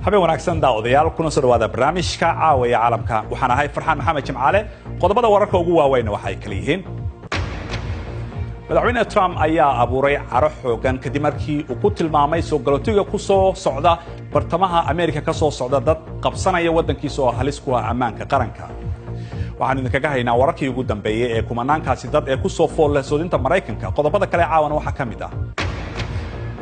habeen wanaagsan daawadayaal kuna soo dhawaada barnaamijka caawiya caalamka waxaan ahay Farxaan Maxamed Jimcaale qodobada wararka ugu waaweyn waxay kala yihiin madaxweyne Trump ayaa abuuray caro xoogan kadib markii uu ku tilmaamay soo galootiga ku soo socda bartamaha Ameerika ka soo socda dad qabsanaya wadankiisa oo halis ku ah ammaanka qaranka waxaan idinkaga haynaa wararkii ugu dambeeyay ee kumanaankaasi dad ee ku soo fool leh soodinta Mareykanka qodobada kale caawana waxa kamid ah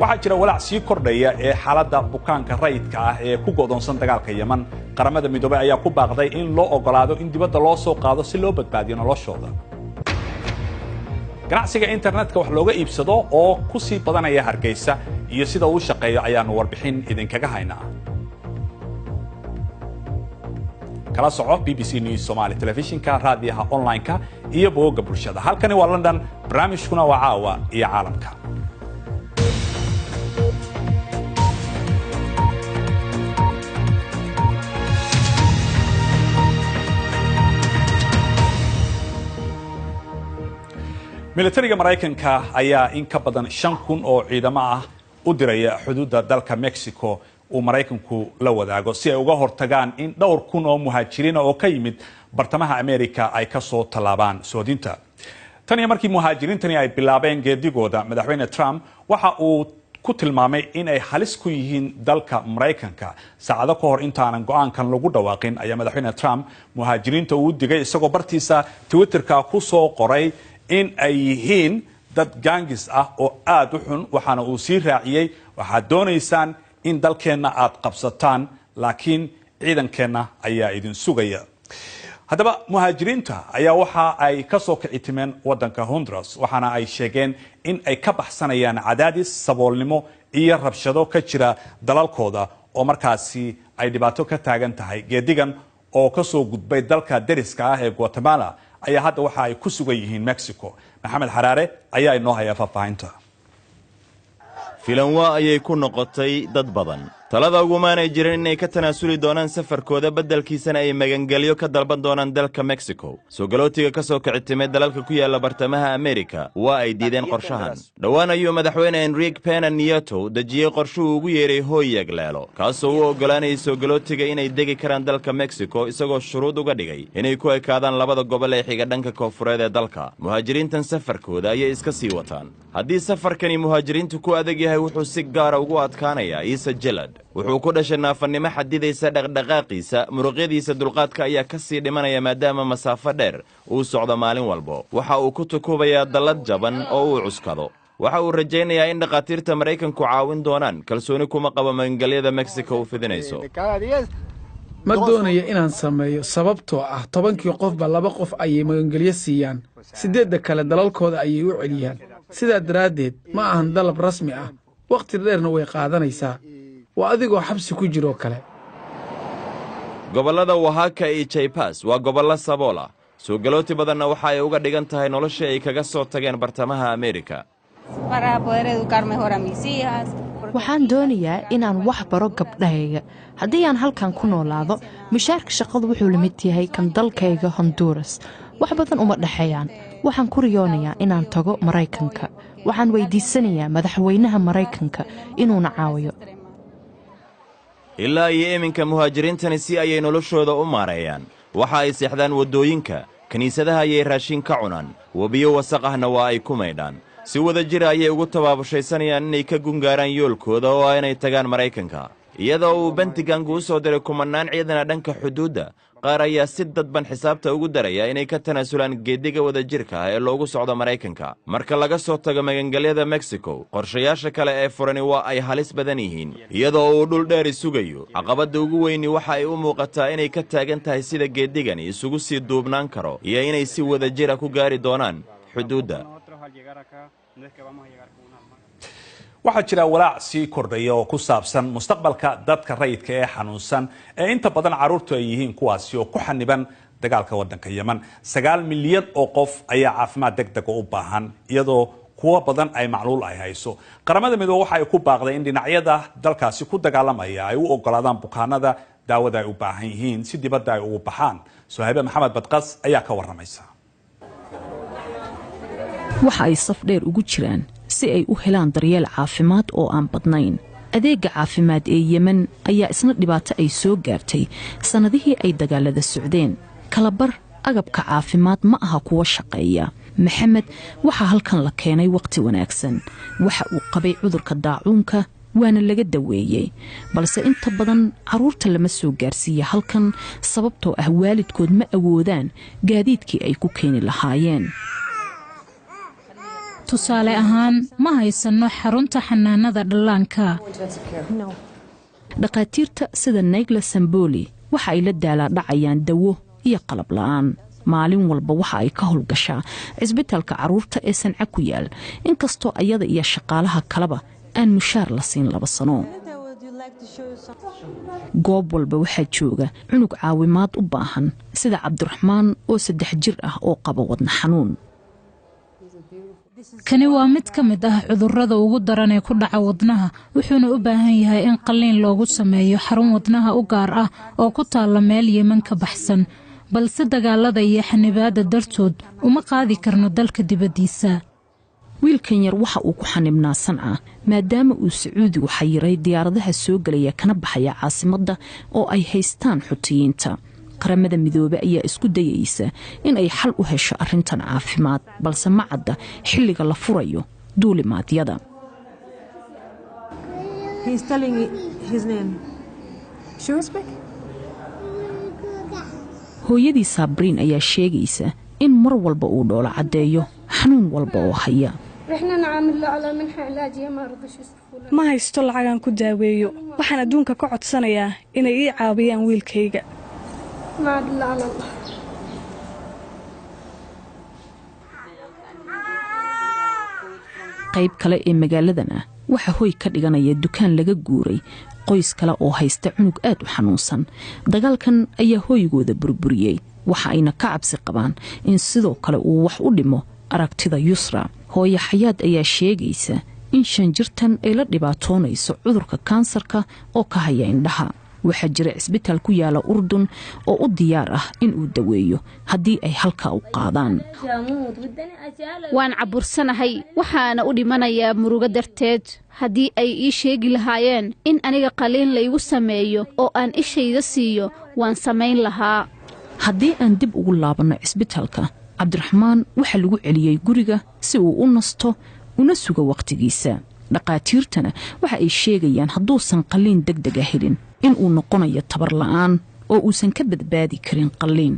waxaa jira walaac sii kordhaya ee xaaladda bukaanka rayidka ah ee ku go'doonsan dagaalka Yemen qaramada midoobay ayaa ku baaqday in loo ogolaado in dibadda loo soo qaado si loo badbaadiyo noloshooda ganacsiga internetka wax looga iibsado oo ku sii badanaya Hargeysa iyo sida uu shaqeeyo ayaanu warbixin idinkaga haynaa kala soco BBC News Somali Televisionka raadiyaha online-ka iyo bogga bulshada halkani waa London barnaamijkuna waa caawa iyo caalamka militariga Mareykanka ayaa in ka badan 5,000 oo ciidamo ah u diraya xuduudda dalka Mexico oo Mareykanku la wadaago si ay uga hortagaan in dhowr kun oo muhaajiriin oo ka yimid bartamaha Ameerika ay ka soo talaabaan soodinta tan iyo markii muhaajiriintani ay bilaabeen geedigooda madaxweyne Trump waxa uu ku tilmaamay in ay halis ku yihiin dalka Mareykanka saacado ka hor intaanan go'aankan lagu dhawaaqin ayaa madaxweyne Trump muhaajiriinta uu digay isagoo bartiisa Twitterka ku soo qoray in ay yihiin dad gangis ah oo aad u xun waxaana uu sii raaciyay waxaad doonaysaan in dalkeenna aad qabsataan laakiin ciidankeenna ayaa idin sugaya haddaba muhaajiriinta ayaa waxa ay ka soo kici timeen waddanka Honduras waxaana ay sheegeen in ay ka baxsanayaan cadaadis saboolnimo iyo rabshado ka jira dalalkooda oo markaasi ay dhibaato ka taagan tahay geedigan oo ka soo gudbay dalka deriska ah ee Guatemala ayaa hadda waxa ay ku sugan yihiin Mexico Maxamed Xaraare ayaa inoo haya faafahinta filan waa ayay ku noqotay dad badan talada ugu maanay jirin inay ka tanaasuli doonaan safarkooda beddelkiisana ay magangelyo ka dalban doonaan dalka Mexico soo galootiga ka soo kici timay dalalka ku yaala bartamaha Ameerika waa ay diideen qorshahan dhawaan ayuu madaxweyne Enrique Pena Nieto dejiyay qorshuhu ugu yeeray hooyag leelo kaasoo u ogolaanayay soo galootiga inay degi karaan dalka Mexico isagoo shuruud uga dhigay inay ku ekaadaan labada gobol ee xiga dhanka koonfureed ee dalka muhaajiriintan safarkooda ayay iska sii wataan haddii safarkani muhaajiriintu ku adag yahay wuxuu si gaar ah ugu adkaanayaa Isa Jalad wuxuu ku dhashay naafannimo xadidaysa dhaqdhaqaaqiisa muruqyadiisa dulqaadka ayaa ka sii dhimanaya maadaama masaafo dheer uu socdo maalin walba waxa uu ku tukubayaa dallad jaban oo uu cuskado waxa uu rajaynayaa in dhaqaatiirta Mareykanku caawin doonaan kalsooni kuma qabo magangalyada Mexico u fidinayso ma doonayo inaan sameeyo sababtoo ah 10kii qofba 2 qof ayay magangelyo siiyaan 8 kale dalalkooda ayay u celiyaan sidaa daraaddeed ma ahan dalab rasmi ah waqti dheerna way qaadanaysaa waa adigoo xabsi ku jiro kale gobolada Oaxaca iyo Chiapas waa gobollo sabool ah soo galooti badanna waxa ay uga dhigan tahay nolosha ay kaga soo tageen bartamaha Ameerika waxaan doonayaa inaan wax baro gabdhahayga haddii aan halkan ku noolaado mushaarka shaqadu wuxuu la mid yahay kan dalkayga Honduras wax badan uma dhaxeeyaan waxaan ku riyoonayaa inaan tago Mareykanka waxaan weydiisanayaa madaxweynaha Mareykanka inuu na caawiyo ilaa iyo iminka muhaajiriintani si ayay noloshooda u maareeyaan waxa ay seexdaan wadooyinka kaniisadaha ayay raashin ka cunaan wabiyo wasaq ahna waa ay ku maydhaan si wada jir ayay ugu tabaabashaysanayaan inay ka gungaaraan yoolkooda oo inay tagaan Mareykanka iyadoo uu Pentagon-ku u soo diray kumanaan ciidana dhanka xuduudda qaar ayaa si dadban xisaabta ugu daraya inay ka tanaasulaan geediga wada jirka ee loogu socdo Mareykanka marka laga soo tago magangalyada Mexico qorshayaasha kale ee furani waa ay halis badan yihiin iyadoo uu dhul dheer isugayo caqabada ugu weyn waxa ay u muuqataa inay ka taagan tahay sida geedigani isugu sii duubnaan karo iyo inay si wada jir ku gaari doonaan xuduudda waxaa jira walaac sii kordhaya oo ku saabsan mustaqbalka dadka rayidka ee xanuunsan ee inta badan caruurtu ay yihiin kuwaasi oo ku xaniban dagaalka waddanka Yemen 9 milyan oo qof ayaa caafimaad degdeg u baahan iyadoo kuwa badan ay macluul ay hayso qaramada midoobay waxa ay ku baaqday in dhinacyada dalkaasi ku dagaalamaya ay u ogolaadaan bukaanada daawada ay u baahan yihiin si dibadda ay ugu baxaan Suhayba Maxamed Badqas ayaa ka waramaysa waxa ay saf dheer ugu jiraan si ay u helaan daryeel caafimaad oo aan badnayn. adeega caafimaad ee Yemen ayaa isna dhibaato ay soo gaartay sanadihii ay dagaalada socdeen. kala bar agabka caafimaad ma aha kuwa shaqeeya. maxamed waxa halkan la keenay waqti wanaagsan. waxa uu qabay cudurka daacuunka waana laga daweeyay, balse inta badan caruurta lama soo gaarsiiyo halkan sababtoo ah waalidkood ma awoodaan gaadiidkii ay ku keeni lahaayeen. tusaale ahaan ma haysano xarunta xanaanada dhallaanka. dhaqaatiirta sida Naila Samboli waxa ay la daalaa-dhacayaan dawo iyo qalab la'aan. maalin walba waxa ay ka howlgashaa cisbitaalka caruurta ee Sanca ku yaal, inkastoo ayada iyo shaqaalaha kaleba aan mushaar la siin 2 sano. goob walba waxaa jooga cunug caawimaad u baahan sida Cabdiraxmaan oo 3 jir ah oo qaba wadna xanuun. kani waa mid ka mid ah cudurrada ugu daran ee ku dhaca wadnaha, wuxuuna u baahan yahay in qalliin loogu sameeyo xarun wadnaha u gaar ah oo ku taalla meel Yemen ka baxsan, balse dagaalada iyo xanibaadda dartood uma qaadi karno dalka dibaddiisa. wiilkan yar waxa uu ku xanibnaa Sanca maadaama uu Sacuudigu xayiray diyaaradaha soo galaya kana baxaya caasimadda oo ay haystaan xutiyiinta. qaramada midoobe ayaa isku dayaysa in ay xal u hesho arrintan caafimaad, balse ma cadda xilliga la furayo duulimaadyada. hooyadii Sabriin ayaa sheegaysa in mar walba uu dhoola caddeeyo xanuun walba oo haya. ma haysto lacagaan ku daaweeyo. waxaan adduunka ka codsanayaa inay ii caawiyaan wiilkayga. qayb kale ee magaaladan ah waxa hoy ka dhiganaya dukaan laga guuray qoys kale oo haysta cunug aad u xanuunsan. dagaalkan ayaa hoygooda burburiyay, waxa ayna ka cabsi qabaan in sidoo kale uu wax u dhimo aragtida Yusra. hooyo Xayaad ayaa sheegaysa in 5 jirtan ay la dhibaatoonayso cudurka kansarka oo ka haya indhaha. waxaa jira cisbitaal ku yaala Urdun oo u diyaar ah in uu daweeyo haddii ay halkaa u qaadaan. waan cabursanahay, waxaana u dhimanayaa murugo darteed. haddii ay ii sheegi lahaayeen in aniga qalliin laygu sameeyo oo aan ishayda siiyo waan samayn lahaa. haddii aan dib ugu laabanno cisbitaalka, Cabdiraxmaan waxa lagu celiyey guriga si uu u nasto una sugo waqtigiisa. dhaqaatiirtana waxa ay sheegayaan hadduusan qalliin degdeg ah helin in uu noqonayo tabar la'aan oo uusan ka badbaadi karin qalliin.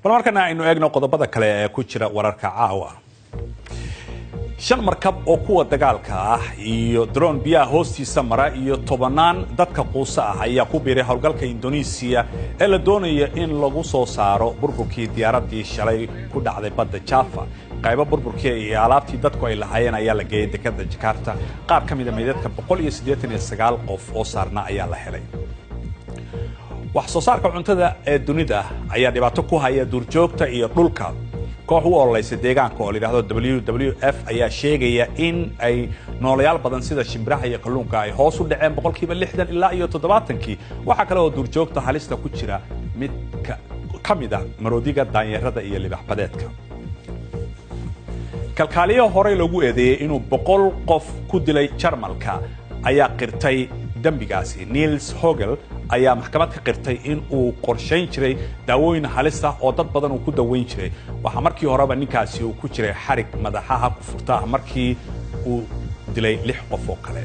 bal markana aynu eegno qodobada kale ee ku jira wararka caawa. 5 markab oo kuwa dagaalka ah iyo drone biyaha hoostiisa mara iyo 10 dadka quusa ah ayaa ku biiray howlgalka Indonesia ee la doonayo in lagu soo saaro burburkii diyaaradii shalay ku dhacday badda Java. qaybo burburkii iyo alaabtii dadku ay lahaayeen ayaa la geeyay dekedda Jakarta. qaar ka mid ah meydadka 189 qof oo saarna ayaa la helay. wax soo saarka cuntada ee dunida ayaa dhibaato ku haya duurjoogta iyo dhulka. koox u ololeysa deegaanka oo la yiraahdo WWF ayaa sheegaya in ay noolayaal badan sida shimbiraha iyo kalluunka ay hoos u dhaceen 60% ilaa 70%. waxa kale oo duurjoogta halista ku jira mid ka mid ah maroodiga, daanyeerada iyo libaxbadeedka. kalkaaliyo horey lagu eedeeyay inuu 100 qof ku dilay Jarmalka ayaa qirtay dambigaasi. Niels Hogel ayaa maxkamad ka qirtay in uu qorsheyn jiray daawooyin halis ah oo dad badan uu ku daweyn jiray. waxa markii horeba ninkaasi uu ku jiray xarig madaxaha ku furta markii uu dilay 6 qof oo kale.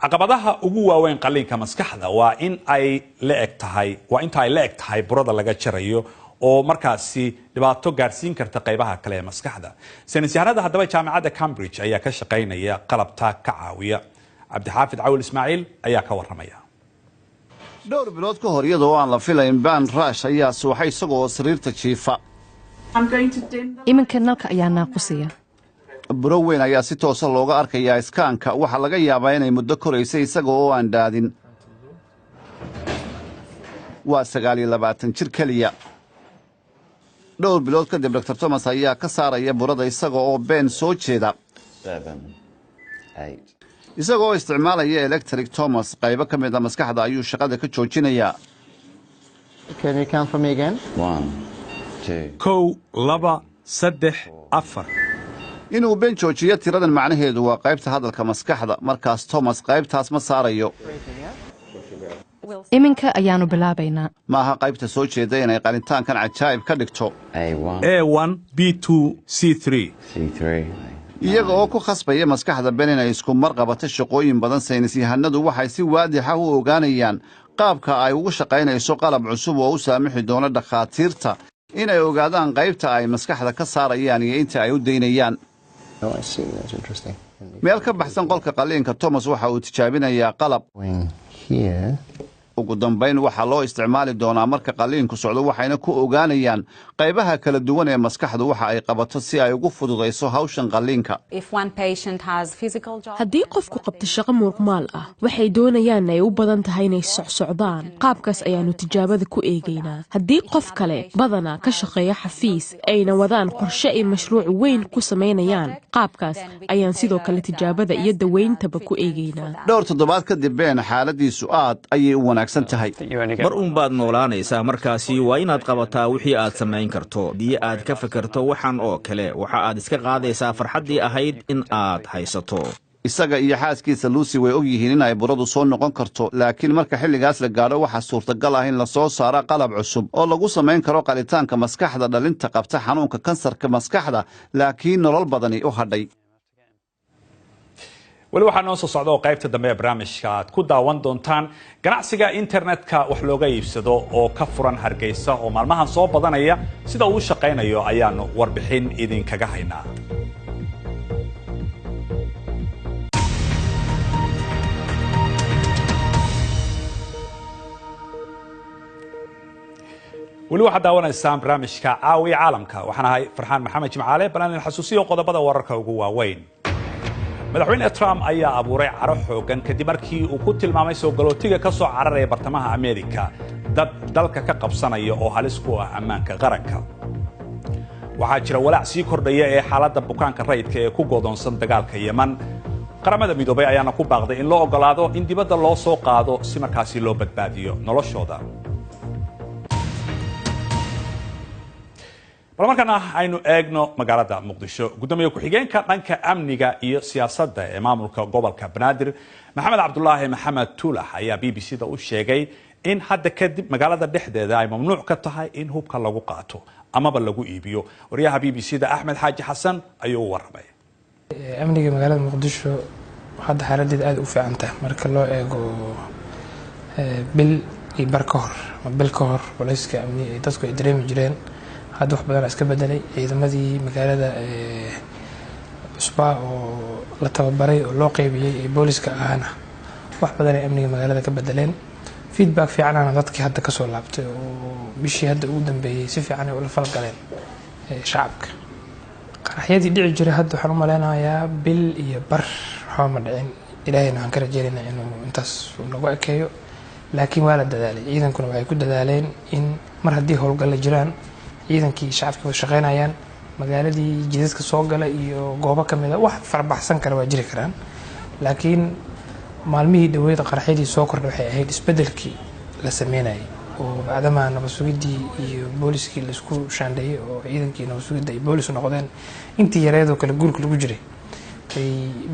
caqabadaha ugu waaweyn qalliinka maskaxda waa in ay la eg tahay burada laga jarayo oo markaasi dhibaato gaarsiin karta qaybaha kale ee maskaxda. saynisyahanada haddaba jaamacadda Cambridge ayaa ka shaqaynaya qalabta ka caawiya. Cabdixaafid Cawil Ismaaciil ayaa ka warramaya. dhowr bilood ka hor iyadoo aan la filayn Ben Rush ayaa suuxay isagoo sariirta jiifa. iminka nalka ayaa naaqusaya. buro weyn ayaa si toosa looga arkayaa iskaanka. waxaa laga yaabaa inay muddo koraysay isaga oo aan dhaadin. waa 29 jir keliya. dhowr bilood kadib Dr. Thomas ayaa ka saaraya burada isaga oo Ben soo jeeda. isagoo isticmaalaya electric Thomas qaybo ka mid ah maskaxda ayuu shaqada ka joojinayaa. 1 inuu Ben joojiyo tiradan macnaheedu waa qaybta hadalka maskaxda markaas Thomas qaybtaas ma saarayo iminka ayaanu bilaabaynaa maaha qaybta soo jeeda inay qalintaankan cajaa'ib ka dhigto A1 B2 C3 iyaga oo ku khasbaya maskaxda Ben inay isku mar qabato shaqooyin badan saynis yahanadu waxay si waadix ah u ogaanayaan qaabka ay ugu shaqaynayso qalab cusub oo u saamixi doono dhakhaatiirta inay ogaadaan qaybta ay maskaxda ka saarayaan iyo inta ay u daynayaan meel ka baxsan qolka qalliinka Thomas waxa uu tijaabinayaa qalab ugu dambayn waxaa loo isticmaali doonaa marka qalliinku socdo waxayna ku ogaanayaan qaybaha kala duwan ee maskaxdu waxa ay qabato si ay ugu fududayso hawshan qalliinka haddii qofku qabto shaqo muruqmaal ah waxay doonayaan ay u badan tahay inay socsocdaan qaabkaas ayaanu tijaabada ku eegaynaa haddii qof kale badanaa ka shaqeeya xafiis ayna wadaan qorshe ay mashruuc weyn ku samaynayaan qaabkaas ayaan sidoo kale tijaabada iyo daweyntaba ku eegaynaa dhowr toddobaad kadib Ben xaaladiisu aad ayay u wanaagsan tahay mar uun baad noolaanaysaa markaasi waa inaad qabataa wixii aad samayn karto haddii aad ka fikirto waxan oo kale waxa aad iska qaadaysaa farxaddii ahayd in aad haysato isaga iyo xaaskiisa Lucy way og yihiin in ay burada soo noqon karto laakiin marka xilligaas la gaaro waxa suurtagal ah in la soo saaro qalab cusub oo lagu samayn karo qalitaanka maskaxda dhalinta qabta xanuunka kansarka maskaxda laakiin nolol badani u hadhay wali waxaa noo soo socda oo qaybta dambe ee barnaamijka aad ku daawan doontaan ganacsiga internetka wax looga iibsado oo ka furan Hargeysa oo maalmahan soo badanaya sida uu shaqaynayo ayaanu warbixin idinkaga haynaa wali waxaad daawanaysaan barnaamijka caawi caalamka waxaan ahay Farxaan Maxamed Jimcaale balan xasuusiyo qodobada wararka ugu waaweyn madaxweyne Trump ayaa abuuray caro xoogan kadib markii uu ku tilmaamay soo galootiga ka soo cararaya bartamaha Ameerika dad dalka ka qabsanaya oo halis ku ah ammaanka qaranka waxaa jira walaac sii kordhaya ee xaaladda bukaanka rayidka ee ku go'doonsan dagaalka Yemen qaramada midoobay ayaana ku baaqday in loo ogolaado in dibadda loo soo qaado si markaasi loo badbaadiyo noloshooda marmarkana aynu eegno magaalada Muqdisho gudoomiye ku-xigeenka dhanka amniga iyo siyaasadda ee maamulka gobolka Banaadir Maxamed Cabdullaahi Maxamed Tuulax ayaa BBC-da u sheegay in hadda kadib magaalada dhexdeeda ay mamnuuc ka tahay in hubka lagu qaato amaba lagu iibiyo wariyaha BBC-da Axmed Xaaji Xasan ayuu u warramay amniga magaalada Muqdisho hadda xaaladdeeda aad u fiican tahay marka loo eego bil iyo bar ka hor bil ka hor booliiska amniga ay dadku ay dareemi jireen hadda wax badan iska bedelay ciidamadii magaalada cusbaa oo la tababaray oo loo qaybiyay ee booliska ahana wax badan ay amniga magaalada ka bedeleen feedback fiicanana dadkii hadda ka soo laabtay oo bishii hadda ugu dambeeyay si fiican ay ula falgaleen shacabka qaraxyadii dhici jiray hadda waxaan u maleynayaa bil iyo bar waxba ma dhicin ilaahayna waxaan ka rajeynaynaa inuu intaas nagu ekeeyo laakiin waa la dadaalay ciidankuna waxay ku dadaaleen in mar haddii howlgalla jiraan ciidankii shacabka way shaqeynayaan magaaladii jidadka soo gala iyo goobo ka mid ah wax farbaxsan kale waa jiri karaan laakiin maalmihii dhaweyd qaraxyadii soo kordhay waxay ahayd isbedelkii la sameynayay oo bacdama nabad sugidii iyo booliskii la isku shaandheeyay oo ciidankii nabad sugidda ay boolis noqdeen intii yareedoo kale guurka lagu jiray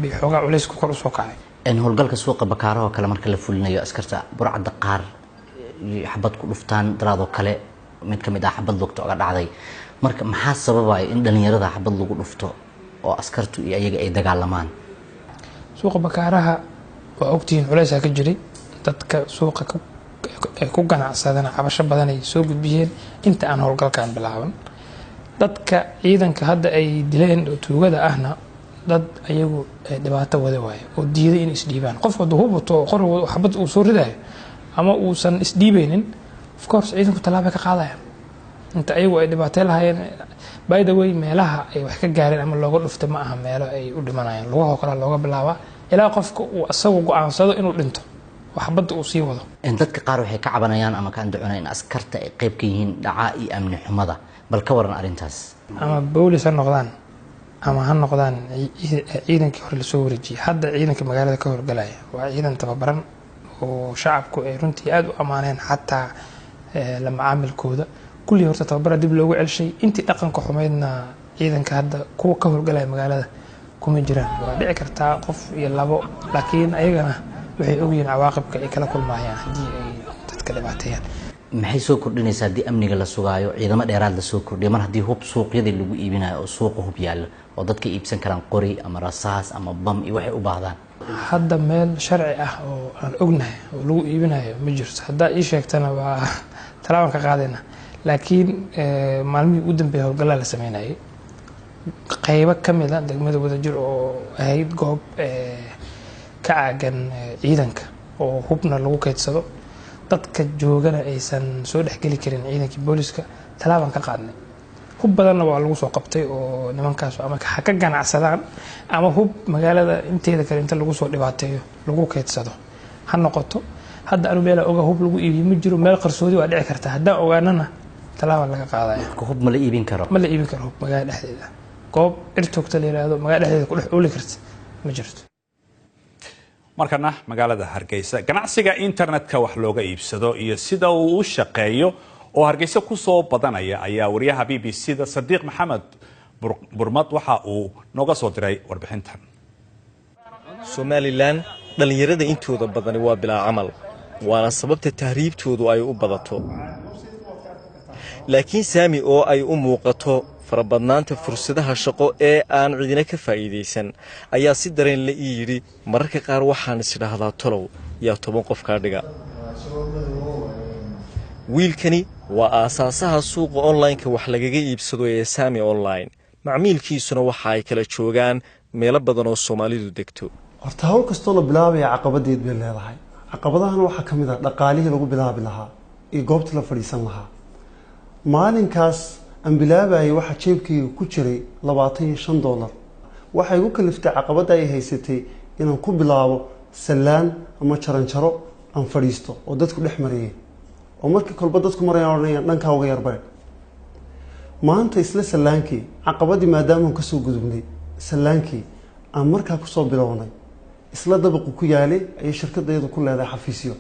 bay xoogaa culaysku kor u soo kacay howlgalka suuqa bakaaraha oo kale marka la fulinayo askarta burcadda qaar xabad ku dhuftaan daraadoo kale mid ka mid ah xabad lugta uga dhacday marka maxaa sababaya in dhalinyarada xabad lagu dhufto oo askartu iyo ayaga ay dagaalamaan suuqa bakaaraha waa ogtihiin culaysaa ka jiray dadka suuqa ay ku ganacsadana cabasho badan ay soo gudbiyeen inta aan howlgalkan bilaaban dadka ciidanka hadda ay dileen oo tuugada ahna dad ayagu dhibaato wada waayo oo diiday in isdhiibaan qof hadduu hubato oo qorigooda xabad uu soo ridayo ama uusan isdhiibaynin of course ciidanku tallaabo ka qaadayaan inta ayagu ay dhibaatay lahaayeen by the way meelaha ay wax ka gaareen ama looga dhuftay ma aha meelo ay u dhimanayaan lugaha kale looga bilaabaa ilaa qofka uu asagu go'aansado inuu dhinto waxbadda uu sii wado dadka qaar waxay ka cabanayaan ama ka andacoonayaan in askarta ay qayb ka yihiin dhacaa iyo amni xumada bal ka waran arrintaas ama boolis ha noqdaan ama ha noqdaan ciidankii hore lasoo wareejiyay hadda ciidanka magaalada ka howlgalaya waa ciidan tababaran oo shacabku ay runtii aad u ammaaneen xataa la macaamilkooda kulli horta tababara dib loogu celshay intii dhaqanka xumeydna ciidanka hadda kuwa ka howlgalaya magaalada kuma jiraan waa dhici kartaa qof iyo labo laakiin ayagana waxay ogyihiin cawaaqibka ay kala kulmayaan haddii ay dadka dhibaateeyaan maxay soo kordhinaysaa haddii amniga la sugaayo ciidamo dheeraad la soo kordhiyo mar haddii hub suuqyadii lagu iibinayo oo suuqa hub yaallo oo dadka iibsan karaan qori ama rasaas ama bam iyo waxay u baahdaan hadda meel sharci ah oo aan ognahay oo lagu iibinayo ma jirto haddaa ii sheegtana waa talaaban ka qaadayna laakiin maalmihii ugu dambeeyay howlgallaa la sameynayay qaybo ka mid a degmada Wadajir oo ahayd goob ka caagan ciidanka oo hubna lagu kaydsado dadka joogana aysan soo dhexgeli karin ciidankii booliska talaaban ka qaadnay hub badanna waa lagu soo qabtay oo nimankaas ama ka ganacsadaan ama hub magaalada inteeda kale inta lagu soo dhibaateeyo lagu kaydsado ha noqoto hadda anu meel oga hub lagu iibiyo ma jiro meel qarsoodi waa dhici karta haddaan ogaanana talaaban laga qaadaya hub ma la iibin karo hub magaalada dhexdeeda goob irtoogta la yiraahdo magaalada dhexdeeda ku dhex ooli karta ma jirto markana magaalada Hargeysa ganacsiga internetka wax looga iibsado iyo sida uu u shaqeeyo oo Hargeysa ku soo badanaya ayaa wariyaha BBC-da Sadiq Maxamed Burmad waxa uu nooga soo diray warbixintan. Somaliland dhalinyarada intooda badani waa bilaa camal waana sababta tahriibtoodu ay u badato laakiin saami oo ay u muuqato farabadnaanta fursadaha shaqo ee aan cidina ka faa'iideysan ayaa si dareen la ii yiri mararka qaar waxaan isdhaahdaa tolow yaa 10 qof ka dhiga wiilkani waa aasaasaha suuqa online-ka wax lagaga iibsado ee Saami Online macmiilkiisuna waxa ay kala joogaan meelo badan oo Soomaalidu degto horta hawl kastoo la bilaabaya caqabadeed bay leedahay caqabadahana waxa kamid ah dhaqaalihii lagu bilaabi lahaa iyo goobta la fadhiisan lahaa maalinkaas aan bilaabayay waxa jeebkayga ku jiray $25 waxay ugu kaliftay caqabada ay haysatay inaan ku bilaabo salaan ama jaranjaro aan fadhiisto oo dadku dhex marayay oo markii kolba dadku marayaan dhanka uga yarbay maanta isla salaankii caqabadii maadaama aan ka soo gudubnay salaankii aan markaa ku soo bilownay isla dabaq ku yaalay ay shirkadeedu ku leedahay xafiisyo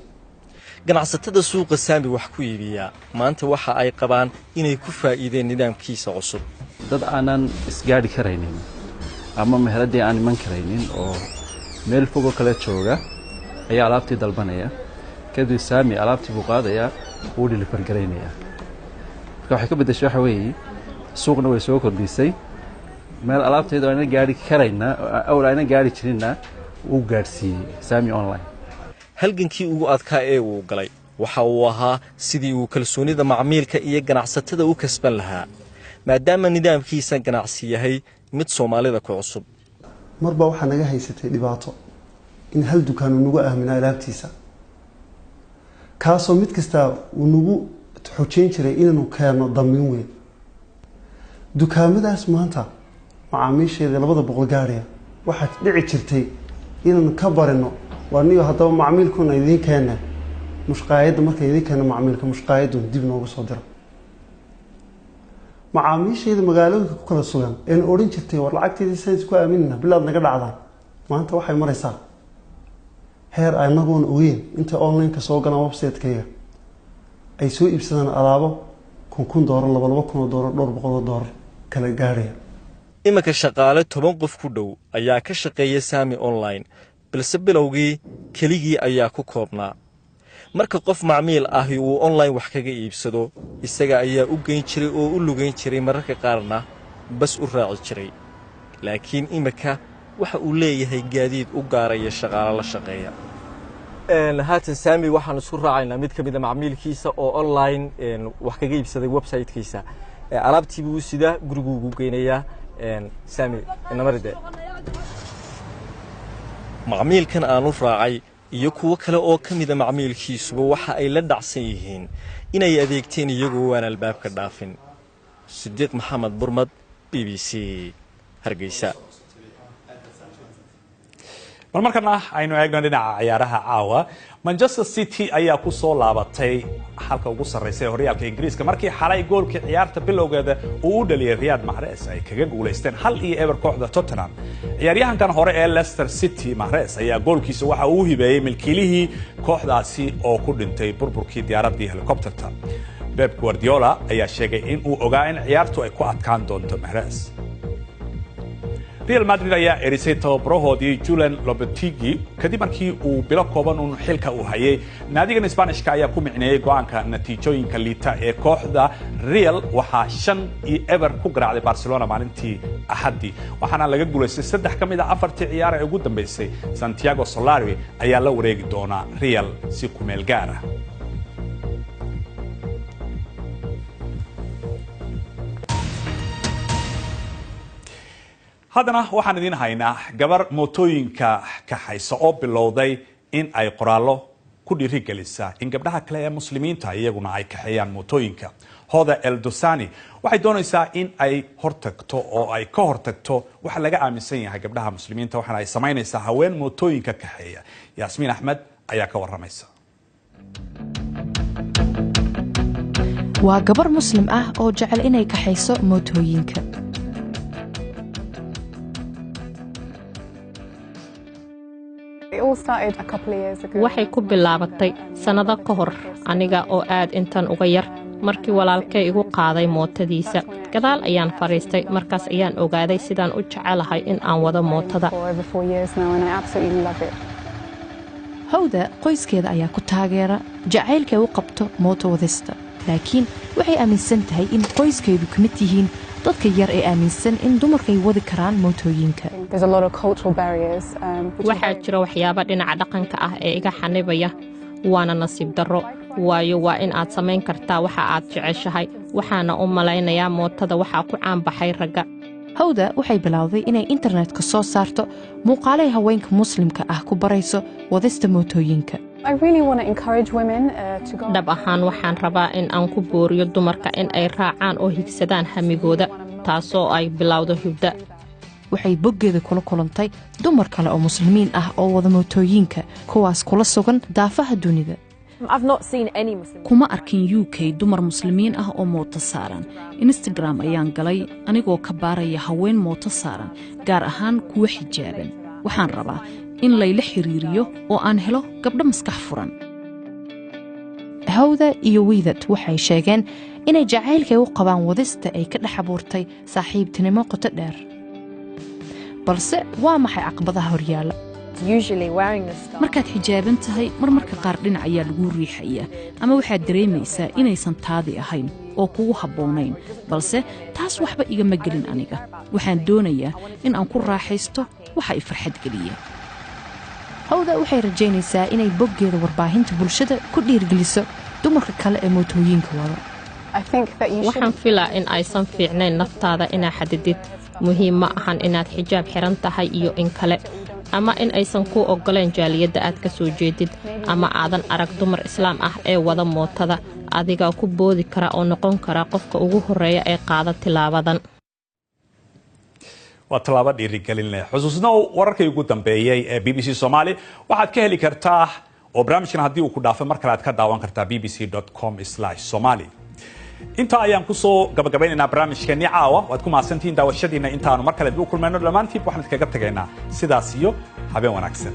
ganacsatada suuqa Saami wax ku iibiya maanta waxa ay qabaan inay ku faa'iideen nidaamkiisa cusub dad aanan isgaari karaynin ama meheladii aan iman karaynin oo meel fog oo kala jooga ayaa alaabtii dalbanaya kadib Saami alaabtii buu qaadaya oo deliver gareynaya marka waxa ka bedeshay waxa weeye suuqna way soo kordhisay meel alaabteedu aan gaari karayna oo aan gaari jirinna uu gaarsiiyay Saami Online halgankii ugu adkaa ee uu galay waxa uu ahaa sidii uu kalsoonida macmiilka iyo ganacsatada u kasban lahaa maadaama nidaamkiisa ganacsi yahay mid Soomaalida ku cusub marba waxa naga haysatay dhibaato in hal dukaan uu nagu aamino alaabtiisa kaasoo mid kasta uu nagu xoojin jiray inuu keeno damiin weyn dukaamadaas maanta macaamiisheeda 200 gaariya waxa dhici jirtay inaan ka barino waaniyo hadaba macmiilkuna idin keena mushqaayada markay idin keena macmiilka mushqaayadu dib noogu soo diro macaamiisheeda magaalooyinka ku kala sugan ee oran jirtay war lacagteedii sayid ku aaminna bilaad naga dhacdaan maanta waxay maraysaa heer anagoon ogeyn inta online ka soo galaan website-kayga ay soo iibsadaan alaabo $1,000 $2,000 $400 kala gaaraya imika shaqaale 10 qof ku dhow ayaa ka shaqeeya Saami Online balse bilowgii keligii ayaa ku koobnaa marka qof macmiil ah uu online wax kaga iibsado isaga ayaa u geyn jiray oo u lugeyn jiray mararka qaarna bas u raaci jiray laakiin imika waxa uu leeyahay gaadiid u gaaraya shaqaale la shaqeeya haatan Saami waxaan isku raacaynaa mid kamid ah macmiilkiisa oo online wax kaga iibsaday website-kiisa alaabtii buu sida gurigu ugu geynayaa Saami inamaride macmiilkan aanu raacay iyo kuwa kale oo kamid ah macmiilkiisuba waxa ay la dhacsan yihiin inay adeegteen iyagoo aan albaabka dhaafin Sadiq Maxamed Burmad BBC Hargeysa marmarkana aynu eegno dhinaca ciyaaraha caawa Manchester City ayaa ku soo laabatay halka ugu sarreysay horyaalka Ingiriiska markii xalay goolkii ciyaarta bilowgeeda uu u dhaliyay Riyad Mahrez ay kaga guuleysteen 1-0 kooxda Tottenham ciyaaryahankan hore ee Leicester City Mahrez ayaa goolkiisa waxa uu hibeeyay milkiilihii kooxdaasi oo ku dhintay burburkii diyaaradii helicopterta Pep Guardiola ayaa sheegay in uu ogaa in ciyaartu ay ku adkaan doonto Mahrez. Real Madrid ayaa erisay tababarahoodii Julen Lopetegui kadib markii uu bilo kooban uu xilka u hayay. Naadiga Isbaanishka ayaa ku micneeyay go'aanka natiijooyinka liita ee kooxda Real waxaa 5-0 ku garaacday Barcelona maalintii Axadii. Waxaana laga guuleystay 3 ka mid ah 4 ciyaar ee ugu dambeysay. Santiago Solari ayaa la wareegi doona Real si ku meel gaar ah. haddana waxaan idin haynaa gabar mootooyinka kaxaysa oo bilowday in ay qoraallo ku dhiirigelisa in gabdhaha kale ee muslimiinta iyaguna ay kaxeeyaan mootooyinka. Hoda Eldosani waxay doonaysaa in ay hortagto oo ay ka hortagto waxa laga aaminsan yahay gabdhaha muslimiinta waxaana ay samaynaysaa haween mootooyinka kaxeeya. Yaasmiin Axmed ayaa ka waramaysa. waa gabar muslim ah oo jecel inay kaxayso mootooyinka. waxay ku bilaabatay sannado ka hor aniga oo aad intan uga yar markii walaalkay igu qaaday mootadiisa. gadaal ayaan fadhiistay markaas ayaan ogaaday sidaan u jecelahay in aan wado mootada. Howda qoyskeeda ayaa ku taageera jacaylka u qabto mooto wadista, laakiin waxay aaminsan tahay in qoyskeedu ka mid yihiin dadka yar ee aaminsan in dumarkay wadi karaan mootooyinka. waxaa jira waxyaabo dhinaca dhaqanka ah ee iga xanibaya, waana nasiib darro, waayo waa in aad samayn kartaa waxa aad jeceshahay. waxaana u malaynayaa mootada waxaa ku caanbaxay ragga. Howda waxay bilowday inay internetka soo saarto muuqaalay haweenka muslimka ah ku barayso wadista mootooyinka. dhab ahaan waxaan rabaa in aan ku booriyo dumarka in ay raacaan oo higsadaan hamigooda, taasoo ay bilowdo Hubda. waxay boggeeda kula kulantay dumar kale oo muslimiin ah oo wada mootooyinka, kuwaas kula sugan daafaha dunida. kuma arkin UK dumar muslimiin ah oo mooto saaran. Instagram ayaan galay anigoo ka baaraya haween mooto saaran, gaar ahaan kuwa xijaaban. waxaan rabaa in layla xiriiriyo oo aan helo gabdho maskax furan. Howda iyo Wiidad waxay sheegeen inay jacaylka u qabaan wadista ay ka dhex abuurtay saaxiibtinimo qoto dheer. balse waa maxay caqabadaha horyaala? markaad xijaaban tahay marmarka qaar dhinac ayaa lagu riixaya, ama waxaad dareemaysaa inaysan taadi ahayn oo kugu habboonayn, balse taas waxba igama gelin aniga. waxaan doonayaa in aan ku raaxaysto waxa ay farxad geliya. Howda waxay rajaynaysaa inay boggeeda warbaahinta bulshada ku dhiirgeliso dumarka kale ee mootooyinka wada. waxaan filaa in aysan fiicnayn naftaada inaa xadidid. muhiim ma ahan inaad xijaab xiran tahay iyo in kale, ama in aysan ku ogoleen jaaliyadda aad ka soo jeedid, ama aadan arag dumar islaam ah ee wada mootada. adigaa ku boodi kara oo noqon kara qofka ugu horeeya ee qaada tilaabadan. waa tallaabo dhiirigelin leh. xusuusnow wararkii ugu dambeeyay ee BBC Somali waxaad ka heli kartaa oo barnaamijkan haddii uu ku dhaafay mar kale aad ka daawan kartaa bbc.com/somali. inta ayaan ku soo gabagabaynaynaa barnaamijkeennii caawa. waad ku mahadsantihiin daawashadiina. intaanu mar kale dib u kulmayno dhammaantiin waxaan idinkaga tagaynaa sidaas iyo habeen wanaagsan.